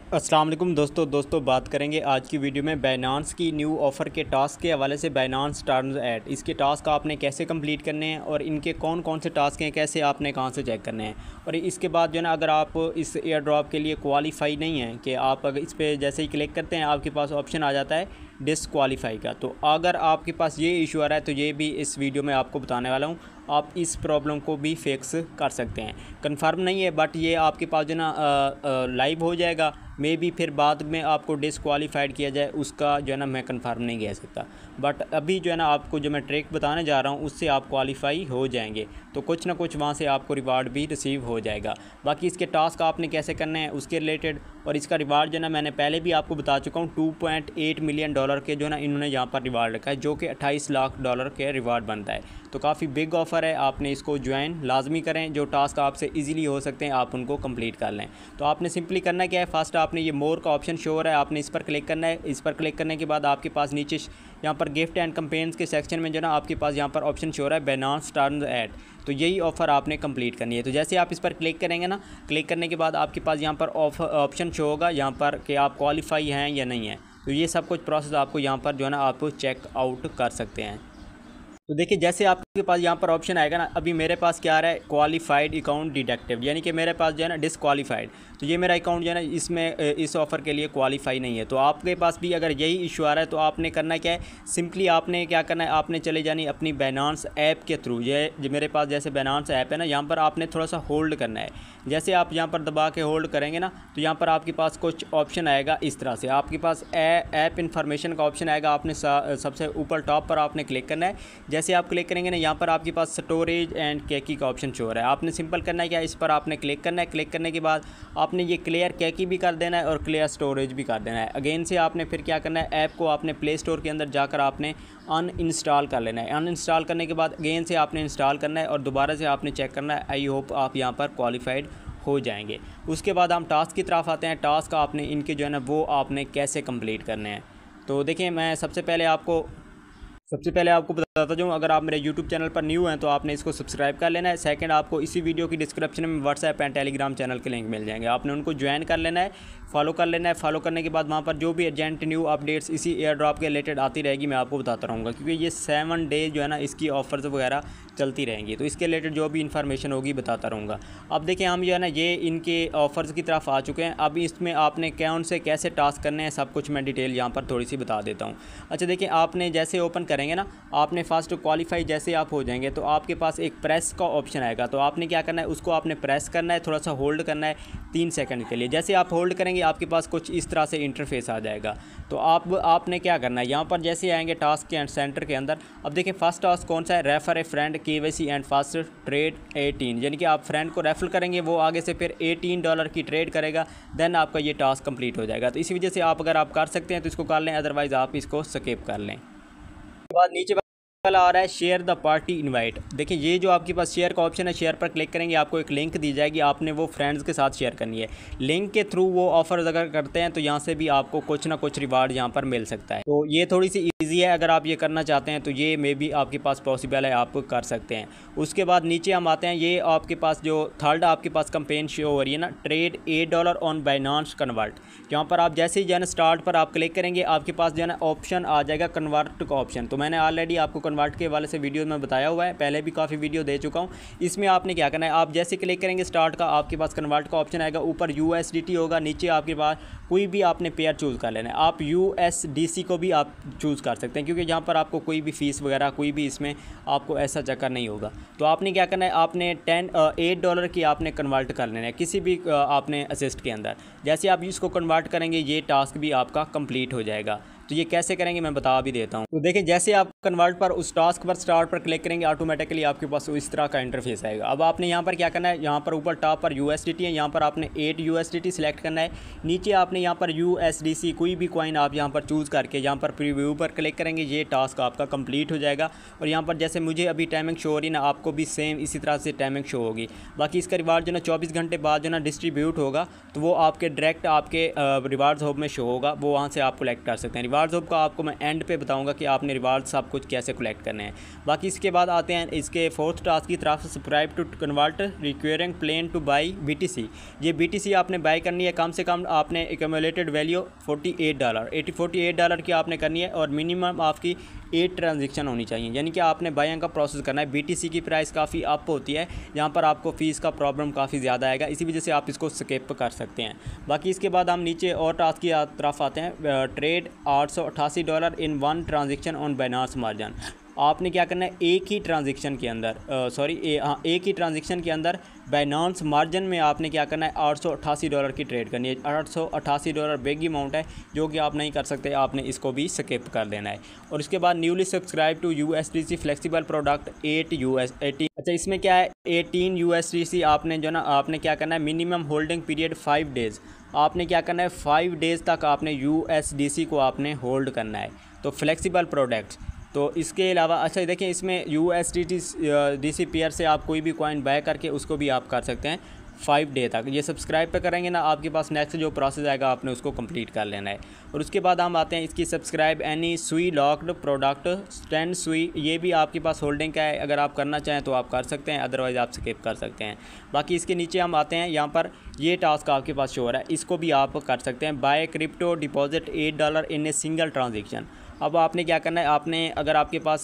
अस्सलाम वालेकुम दोस्तों बात करेंगे आज की वीडियो में बाइनांस की न्यू ऑफ़र के टास्क के हवाले से। बाइनांस टर्न्स ऐड, इसके टास्क आपने कैसे कंप्लीट करने हैं और इनके कौन कौन से टास्क हैं, कैसे आपने कहां से चेक करने हैं। और इसके बाद जो है ना, अगर आप इस एयर ड्रॉप के लिए क्वालिफाई नहीं हैं कि आप अगर इस पर जैसे ही क्लिक करते हैं आपके पास ऑप्शन आ जाता है डिसक्वालीफाई का। तो अगर आपके पास ये इशू आ रहा है तो ये भी इस वीडियो में आपको बताने वाला हूँ। आप इस प्रॉब्लम को भी फिक्स कर सकते हैं। कंफर्म नहीं है बट ये आपके पास जो ना लाइव हो जाएगा। मे बी फिर बाद में आपको डिसक्वालीफाइड किया जाए, उसका जो है ना मैं कंफर्म नहीं कह सकता। बट अभी जो है ना आपको जो मैं ट्रिक बताने जा रहा हूँ उससे आप क्वालिफाई हो जाएंगे, तो कुछ ना कुछ वहाँ से आपको रिवार्ड भी रिसीव हो जाएगा। बाकी इसके टास्क आपने कैसे करने हैं उसके रिलेटेड और इसका रिवार्ड जो है ना मैंने पहले भी आपको बता चुका हूँ। 2.8 मिलियन डॉलर के जो है ना इन्होंने यहाँ पर रिवार्ड रखा है, जो कि 28 लाख डॉलर के रिवार्ड बनता है। तो काफ़ी बिग ऑफ़र है, आपने इसको ज्वाइन लाजमी करें। जो टास्क आपसे इजीली हो सकते हैं आप उनको कंप्लीट कर लें। तो आपने सिंपली करना क्या है, फर्स्ट आपने ये मोर का ऑप्शन शो हो रहा है, आपने इस पर क्लिक करना है। इस पर क्लिक करने के बाद आपके पास नीचे यहाँ पर गिफ्ट एंड कैंपेन्स के सेक्शन में जो ना आपके पास यहाँ पर ऑप्शन शो हो रहा है बाइनांस टर्न्स ऐड। तो यही ऑफ़र आपने कंप्लीट करनी है। तो जैसे आप इस पर क्लिक करेंगे ना, क्लिक करने के बाद आपके पास यहाँ पर ऑप्शन शो होगा यहाँ पर कि आप क्वालिफाई हैं या नहीं है। तो ये सब कुछ प्रोसेस आपको यहाँ पर जो है ना आप चेक आउट कर सकते हैं। तो देखिए जैसे आपके पास यहाँ पर ऑप्शन आएगा ना, अभी मेरे पास क्या आ रहा है क्वालिफाइड अकाउंट डिडक्टिव, यानी कि मेरे पास जो है ना डिसक्वालीफाइड। तो ये मेरा अकाउंट जो है ना इसमें इस ऑफ़र के लिए क्वालिफाई नहीं है। तो आपके पास भी अगर यही इशू आ रहा है तो आपने करना क्या है, सिंपली आपने क्या करना है, आपने चले जानी अपनी बाइनांस ऐप के थ्रू। ये जो मेरे पास जैसे बाइनांस ऐप है ना, यहाँ पर आपने थोड़ा सा होल्ड करना है। जैसे आप यहाँ पर दबा के होल्ड करेंगे ना तो यहाँ पर आपके पास कुछ ऑप्शन आएगा इस तरह से। आपके पास ऐप इन्फॉर्मेशन का ऑप्शन आएगा, आपने सबसे ऊपर टॉप पर आपने क्लिक करना है। जैसे आप क्लिक करेंगे ना यहाँ पर आपके पास स्टोरेज एंड कैकी का ऑप्शन शो हो रहा है। आपने सिंपल करना है क्या, इस पर आपने क्लिक करना है। क्लिक करने के बाद आपने ये क्लियर कैकी भी कर देना है और क्लियर स्टोरेज भी कर देना है। अगेन से आपने फिर क्या करना है, ऐप को आपने प्ले स्टोर के अंदर जाकर आपने अनइंस्टॉल कर लेना है। अनइंस्टॉल करने के बाद अगेन से आपने इंस्टॉल करना है और दोबारा से आपने चेक करना है। आई होप आप यहाँ पर क्वालिफाइड हो जाएंगे। उसके बाद हम टास्क की तरफ आते हैं। टास्क आपने इनके जो है ना वो आपने कैसे कंप्लीट करने हैं। तो देखिए मैं सबसे पहले आपको बताता जाऊँ, अगर आप मेरे यूट्यूब चैनल पर न्यू हैं तो आपने इसको सब्सक्राइब कर लेना है। सेकंड, आपको इसी वीडियो की डिस्क्रिप्शन में व्हाट्सएप एंड टेलीग्राम चैनल के लिंक मिल जाएंगे, आपने उनको ज्वाइन कर लेना है, फॉलो कर लेना है। फॉलो करने के बाद वहाँ पर जो भी अर्जेंट न्यू अपडेट्स इसी एयर ड्रॉप के रिलेटेड आती रहेगी मैं आपको बताता रहूँगा, क्योंकि ये 7 डेज जो है ना इसकी ऑफ़र्स वगैरह चलती रहेंगी। तो इसके रिलेटेड जो भी इन्फॉर्मेशन होगी बताता रहूँगा। अब देखिए हम जो है ना ये इनके ऑफ़र्स की तरफ आ चुके हैं। अब इसमें आपने कौन से कैसे टास्क करने हैं सब कुछ मैं डिटेल यहाँ पर थोड़ी सी बता देता हूँ। अच्छा देखिए, आपने जैसे ओपन करेंगे ना, आपने फर्स्ट क्वालिफाई जैसे आप हो जाएंगे तो आपके पास एक प्रेस का ऑप्शन आएगा। तो आपने क्या करना है, उसको आपने प्रेस करना है, थोड़ा सा होल्ड करना है 3 सेकंड के लिए। जैसे आप होल्ड करेंगे आपके पास कुछ इस तरह से इंटरफेस आ जाएगा। तो आपने क्या करना है, यहाँ पर जैसे आएंगे टास्क के सेंटर के अंदर। अब देखिए फर्स्ट टास्क कौन सा है, refer A friend KYC and fast trade 18, यानी कि आप फ्रेंड को रेफर करेंगे, वो आगे से फिर $18 की ट्रेड करेगा, देन आपका ये टास्क कंप्लीट हो जाएगा। तो इसी वजह से आप अगर आप कर सकते हैं तो इसको कर लें, अदरवाइज़ आप इसको स्किप कर लें। उसके बाद नीचे वाला आ रहा है शेयर द पार्टी इनवाइट। देखिए ये जो आपके पास शेयर का ऑप्शन है, शेयर पर क्लिक करेंगे आपको एक लिंक दी जाएगी, आपने वो फ्रेंड्स के साथ शेयर करनी है। लिंक के थ्रू वो ऑफर्स अगर करते हैं तो यहाँ से भी आपको कुछ ना कुछ रिवार्ड यहाँ पर मिल सकता है। तो ये थोड़ी सी ईजी है, अगर आप ये करना चाहते हैं तो ये मे बी आपके पास पॉसिबल है, आप कर सकते हैं। उसके बाद नीचे हम आते हैं, ये आपके पास जो थर्ड आपके पास कंपेन शो हो रही है ना, ट्रेड $8 ऑन बाइनांस कन्वर्ट। यहाँ पर आप जैसे ही जो है ना स्टार्ट पर आप क्लिक करेंगे आपके पास जो है ना ऑप्शन आ जाएगा कन्वर्ट का ऑप्शन। तो मैंने ऑलरेडी आपको कन्वर्ट के वाले से वीडियो में बताया हुआ है, पहले भी काफ़ी वीडियो दे चुका हूँ। इसमें आपने क्या करना है, आप जैसे क्लिक करेंगे स्टार्ट का, आपके पास कन्वर्ट का ऑप्शन आएगा, ऊपर USDT होगा, नीचे आपके पास कोई भी आपने पेयर चूज़ कर लेना है। आप USDC को भी आप चूज़ कर सकते हैं, क्योंकि यहाँ पर आपको कोई भी फ़ीस वगैरह कोई भी इसमें आपको ऐसा चक्कर नहीं होगा। तो आपने क्या करना है, आपने $8 की आपने कन्वर्ट कर लेना है किसी भी आपने असिस्ट के अंदर। जैसे आप इसको कन्वर्ट करेंगे ये टास्क भी आपका कंप्लीट हो जाएगा। तो ये कैसे करेंगे मैं बता भी देता हूँ। तो देखिए जैसे आप कन्वर्ट पर उस टास्क पर स्टार्ट पर क्लिक करेंगे ऑटोमेटिकली आपके पास इस तरह का इंटरफेस आएगा। अब आपने यहाँ पर क्या करना है, यहाँ पर ऊपर टॉप पर USDT है, यहाँ पर आपने 8 USDT सिलेक्ट करना है। नीचे आपने यहाँ पर USDC कोई भी कॉइन आप यहाँ पर चूज़ करके यहाँ पर प्रीव्यू पर क्लिक करेंगे, ये टास्क आपका कंप्लीट हो जाएगा। और यहाँ पर जैसे मुझे अभी टाइमिंग शो हो रही ना, आपको भी सेम इसी तरह से टाइमिंग शो होगी। बाकी इसका रिवार्ड जो ना 24 घंटे बाद जो ना डिस्ट्रीब्यूट होगा, तो वो आपके डायरेक्ट आपके रिवार्ड्स होप में शो होगा, वो वहाँ से आप कलेक्ट कर सकते हैं। रिवार्ड्स हब का आपको मैं एंड पे बताऊंगा कि आपने रिवार्ड्स सब कुछ कैसे कलेक्ट करने हैं। बाकी इसके बाद आते हैं इसके फोर्थ टास्क की तरफ, subscribe to convert requiring plan to buy BTC। ये BTC आपने बाई करनी है, कम से कम आपने एक्यूमुलेटेड वैल्यू $48 की आपने करनी है और मिनिमम आपकी 8 ट्रांजेक्शन होनी चाहिए, यानी कि आपने बाइंग का प्रोसेस करना है। BTC की प्राइस काफ़ी अप होती है, यहाँ पर आपको फ़ीस का प्रॉब्लम काफ़ी ज़्यादा आएगा, इसी वजह से आप इसको स्किप कर सकते हैं। बाकी इसके बाद हम नीचे और टास्क की तरफ आते हैं। Trade $888 in 1 transaction on Binance margin. आपने क्या करना है, एक ही ट्रांजेक्शन के अंदर एक ही ट्रांजेक्शन के अंदर बाइनांस मार्जिन में आपने क्या करना है, $888 की ट्रेड करनी है। $888 बिग अमाउंट है जो कि आप नहीं कर सकते, आपने इसको भी स्किप कर देना है। और उसके बाद newly subscribe to USDC flexible product 18। अच्छा, इसमें क्या है, 18 USDC आपने जो ना आपने क्या करना है, मिनिमम होल्डिंग पीरियड 5 डेज़। आपने क्या करना है, 5 डेज़ तक आपने USDC को आपने होल्ड करना है। तो फ्लेक्सिबल प्रोडक्ट्स, तो इसके अलावा अच्छा देखिए, इसमें USDC पेयर से आप कोई भी कॉइन बाय करके उसको भी आप कर सकते हैं 5 डे तक। ये सब्सक्राइब पे करेंगे ना, आपके पास नेक्स्ट जो प्रोसेस आएगा आपने उसको कंप्लीट कर लेना है। और उसके बाद हम आते हैं इसकी सब्सक्राइब एनी सुई लॉक्ड प्रोडक्ट 10 सुई। ये भी आपके पास होल्डिंग का है, अगर आप करना चाहें तो आप कर सकते हैं, अदरवाइज़ आप स्किप कर सकते हैं। बाकी इसके नीचे हम आते हैं, यहाँ पर ये टास्क आपके पास शो हो रहा है, इसको भी आप कर सकते हैं। Buy crypto deposit $8 in a single transaction. अब आपने क्या करना है, आपने अगर आपके पास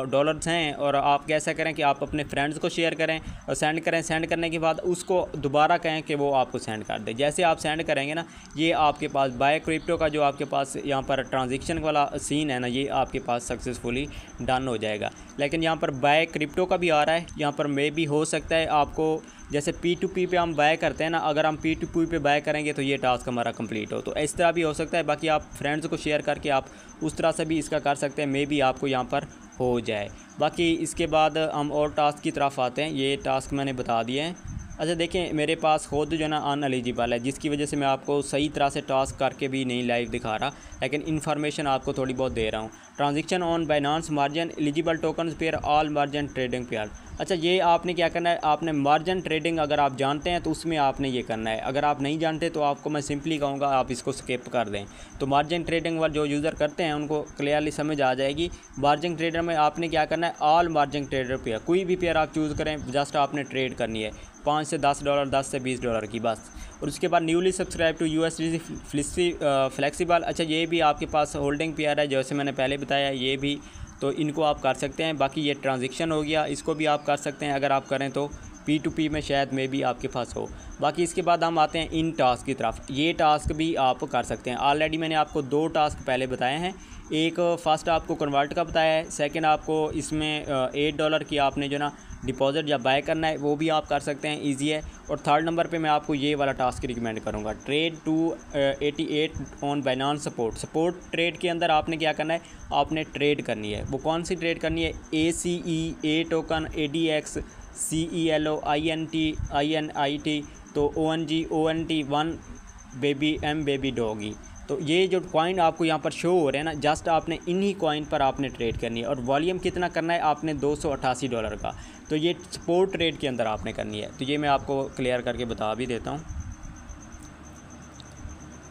डॉलर्स हैं और आप कैसा करें कि आप अपने फ्रेंड्स को शेयर करें और सेंड करें, सेंड करने के बाद उसको दोबारा कहें कि वो आपको सेंड कर दे। जैसे आप सेंड करेंगे ना, ये आपके पास बाय क्रिप्टो का जो आपके पास यहाँ पर ट्रांजेक्शन वाला सीन है ना, ये आपके पास सक्सेसफुली डन हो जाएगा। लेकिन यहाँ पर बाय क्रिप्टो का भी आ रहा है, यहाँ पर मे भी हो सकता है आपको जैसे P2P पे हम बाय करते हैं ना, अगर हम P2P पे बाय करेंगे तो ये टास्क हमारा कंप्लीट हो, तो इस तरह भी हो सकता है। बाकी आप फ्रेंड्स को शेयर करके आप उस तरह से भी इसका कर सकते हैं, मे बी आपको यहाँ पर हो जाए। बाकी इसके बाद हम और टास्क की तरफ आते हैं, ये टास्क मैंने बता दिए हैं। अच्छा देखें, मेरे पास खुद जो ना अनएलिजिबल है, जिसकी वजह से मैं आपको सही तरह से टास्क करके भी नहीं लाइव दिखा रहा, लेकिन इन्फॉर्मेशन आपको थोड़ी बहुत दे रहा हूँ। Transaction on Binance margin eligible tokens pair all margin trading pair. अच्छा, ये आपने क्या करना है, आपने मार्जिन ट्रेडिंग अगर आप जानते हैं तो उसमें आपने ये करना है, अगर आप नहीं जानते तो आपको मैं सिंपली कहूँगा आप इसको स्किप कर दें। तो मार्जिन ट्रेडिंग वाले जो यूज़र करते हैं उनको क्लियरली समझ आ जाएगी। मार्जिन ट्रेडर में आपने क्या करना है, ऑल मार्जिन ट्रेडर पेयर, कोई भी पेयर आप चूज़ करें, जस्ट आपने ट्रेड करनी है $5 से $10, $10 से $20 की बस। और उसके बाद newly subscribe to USDC flexible. अच्छा, ये भी आपके पास होल्डिंग पेयर है, जैसे मैंने पहले बताया, ये भी तो इनको आप कर सकते हैं। बाकी ये ट्रांजेक्शन हो गया, इसको भी आप कर सकते हैं, अगर आप करें तो P2P में शायद में भी आपके पास हो। बाकी इसके बाद हम आते हैं इन टास्क की तरफ, ये टास्क भी आप कर सकते हैं। ऑलरेडी मैंने आपको 2 टास्क पहले बताए हैं, एक फर्स्ट आपको कन्वर्ट का बताया है, सेकंड आपको इसमें $8 की आपने जो ना डिपॉजिट या बाय करना है, वो भी आप कर सकते हैं, इजी है। और थर्ड नंबर पे मैं आपको ये वाला टास्क रिकमेंड करूँगा, trade 288 on Binance support trade के अंदर आपने क्या करना है, आपने ट्रेड करनी है। वो कौन सी ट्रेड करनी है, ACE token, ADX, CELO, INT, तो ONT1 baby M baby doggy. तो ये जो कॉइन आपको यहाँ पर शो हो रहे हैं ना, जस्ट आपने इन्हीं कॉइन पर आपने ट्रेड करनी है। और वॉल्यूम कितना करना है आपने, $288 का। तो ये सपोर्ट ट्रेड के अंदर आपने करनी है, तो ये मैं आपको क्लियर करके बता भी देता हूँ।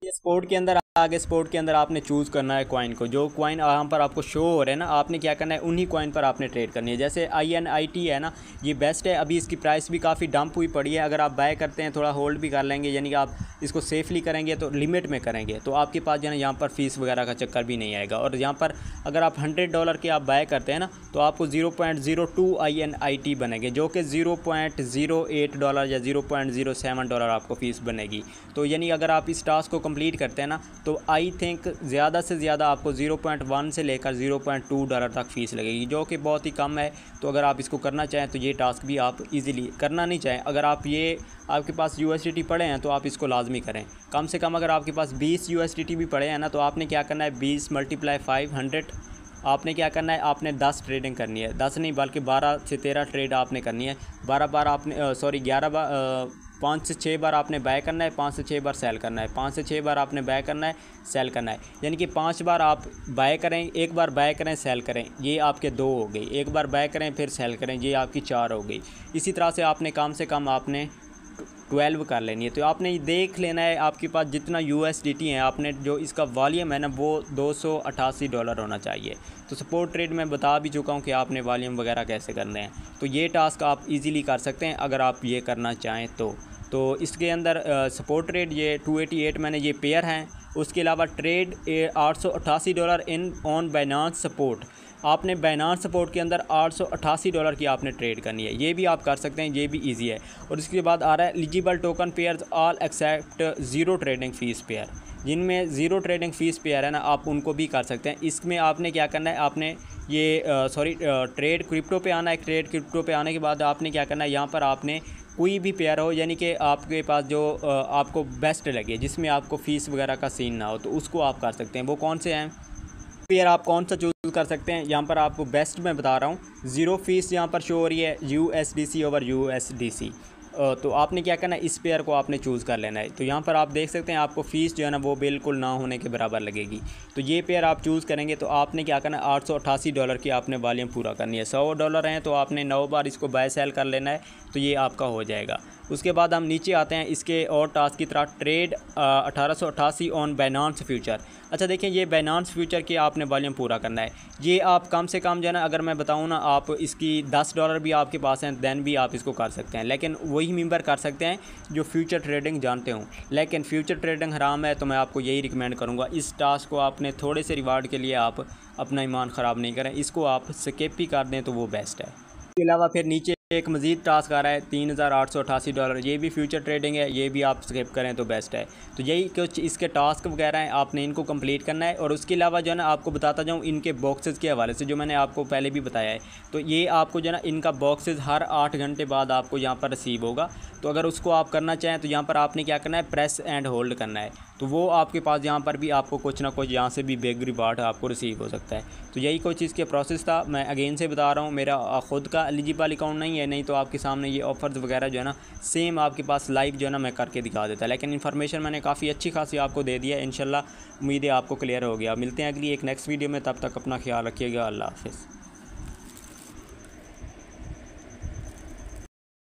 ये स्पोर्ट के अंदर आगे स्पोर्ट के अंदर आपने चूज़ करना है कॉइन को, जो कॉइन यहाँ पर आपको शो हो रहे हैं ना, आपने क्या करना है, उन्हीं कॉइन पर आपने ट्रेड करनी है। जैसे INIT है ना, ये बेस्ट है, अभी इसकी प्राइस भी काफ़ी डंप हुई पड़ी है। अगर आप बाय करते हैं, थोड़ा होल्ड भी कर लेंगे, यानी कि आप इसको सेफली करेंगे तो लिमिट में करेंगे, तो आपके पास जो है यहाँ पर फीस वगैरह का चक्कर भी नहीं आएगा। और यहाँ पर अगर आप $100 के आप बाय करते हैं ना, तो आपको 0.02 INIT बनेंगे, जो कि $0.08 या $0.07 आपको फ़ीस बनेगी। तो यानी अगर आप इस टास्क को कंप्लीट करते हैं ना, तो आई थिंक ज़्यादा से ज़्यादा आपको 0.1 से लेकर $0.2 तक फ़ीस लगेगी, जो कि बहुत ही कम है। तो अगर आप इसको करना चाहें तो ये टास्क भी आप इजीली करना नहीं चाहें, अगर आप ये आपके पास USDT पड़े हैं तो आप इसको लाजमी करें। कम से कम अगर आपके पास 20 USDT भी पड़े हैं ना, तो आपने क्या करना है, 20 × 5 100, आपने क्या करना है, आपने 10 ट्रेडिंग करनी है, 10 नहीं बल्कि 12 से 13 ट्रेड आपने करनी है। 12 बार आपने 11 बार 5 से 6 बार आपने बाय करना है, 5 से 6 बार सेल करना है, 5 से 6 बार आपने बाय करना है, सेल करना है। यानी कि 5 बार आप बाय करें, एक बार बाय करें, सेल करें, ये आपके 2 हो गई। एक बार बाय करें फिर सेल करें, ये आपकी 4 हो गई। इसी तरह से आपने कम से कम आपने 12 कर लेनी है। तो आपने देख लेना है आपके पास जितना USDT है, आपने जो इसका वॉल्यूम है ना वो $288 होना चाहिए। तो सपोर्ट ट्रेड मैं बता भी चुका हूँ कि आपने वॉल्यूम वगैरह कैसे करने हैं। तो ये टास्क आप इजीली कर सकते हैं अगर आप ये करना चाहें तो इसके अंदर सपोर्ट ट्रेड ये 288 मैंने ये पेयर हैं। उसके अलावा trade $888 in on Binance support, आपने बाइनांस सपोर्ट के अंदर $888 की आपने ट्रेड करनी है। ये भी आप कर सकते हैं, ये भी इजी है। और इसके बाद आ रहा है eligible token pairs all except zero trading fees pair, जिनमें ज़ीरो ट्रेडिंग फ़ीस पेयर है ना आप उनको भी कर सकते हैं। इसमें आपने क्या करना है, आपने ये ट्रेड क्रिप्टो पे आना है। ट्रेड क्रिप्टो पे आने के बाद आपने क्या करना है, यहाँ पर आपने कोई भी पेयर हो यानी कि आपके पास जो आपको बेस्ट लगे, जिसमें आपको फ़ीस वगैरह का सीन ना हो, तो उसको आप कर सकते हैं। वो कौन से हैं पेयर, आप कौन सा चूज़ कर सकते हैं। यहाँ पर आपको बेस्ट मैं बता रहा हूँ, ज़ीरो फीस यहाँ पर शो हो रही है USDC ओवर USDC। तो आपने क्या करना है, इस पेयर को आपने चूज़ कर लेना है। तो यहाँ पर आप देख सकते हैं आपको फ़ीस जो है ना वो बिल्कुल ना होने के बराबर लगेगी। तो ये पेयर आप चूज़ करेंगे तो आपने क्या करना है, $888 की आपने वॉल्यूम पूरा करनी है। $100 हैं तो आपने 9 बार इसको बाय सेल कर लेना है, तो ये आपका हो जाएगा। उसके बाद हम नीचे आते हैं इसके और टास्क की तरह, ट्रेड 1888 ऑन बाइनांस फ्यूचर। अच्छा देखें, ये बाइनांस फ्यूचर की आपने वॉल्यूम पूरा करना है। ये आप कम से कम जो है ना, अगर मैं बताऊँ ना, आप इसकी $10 भी आपके पास हैं दैन भी आप इसको कर सकते हैं। लेकिन वही मेंबर कर सकते हैं जो फ्यूचर ट्रेडिंग जानते हों। लेकिन फ्यूचर ट्रेडिंग हराम है, तो मैं आपको यही रिकमेंड करूँगा, इस टास्क को आपने थोड़े से रिवार्ड के लिए आप अपना ईमान ख़राब नहीं करें, इसको आप स्किप ही कर दें तो वो बेस्ट है। इसके अलावा फिर नीचे एक मज़ीद टास्क आ रहा है $3888, ये भी फ्यूचर ट्रेडिंग है, ये भी आप स्किप करें तो बेस्ट है। तो यही कुछ इसके टास्क वगैरह हैं, आपने इनको कंप्लीट करना है। और उसके अलावा जो है ना, आपको बताता जाऊँ इनके बॉक्सेस के हवाले से, जो मैंने आपको पहले भी बताया है। तो ये आपको जो है ना, इनका बॉक्सेस हर 8 घंटे बाद आपको यहाँ पर रिसीव होगा। तो अगर उसको आप करना चाहें तो यहाँ पर आपने क्या करना है, प्रेस एंड होल्ड करना है। तो वो आपके पास यहाँ पर भी आपको कुछ ना कुछ यहाँ से भी बिग रिवार्ड आपको रिसीव हो सकता है। तो यही कुछ इसके प्रोसेस था। मैं अगेन से बता रहा हूँ, मेरा ख़ुद का एलिजिबल अकाउंट नहीं है, नहीं तो आपके सामने ये ऑफ़र्स वगैरह जो है ना सेम आपके पास लाइव जो है ना मैं करके दिखा देता। लेकिन इन्फॉर्मेशन मैंने काफ़ी अच्छी खासी आपको दे दिया है। इंशाल्लाह उम्मीद है आपको क्लियर हो गया। मिलते हैं अगली एक नेक्स्ट वीडियो में, तब तक अपना ख्याल रखिएगा। अल्लाह हाफ़िज़।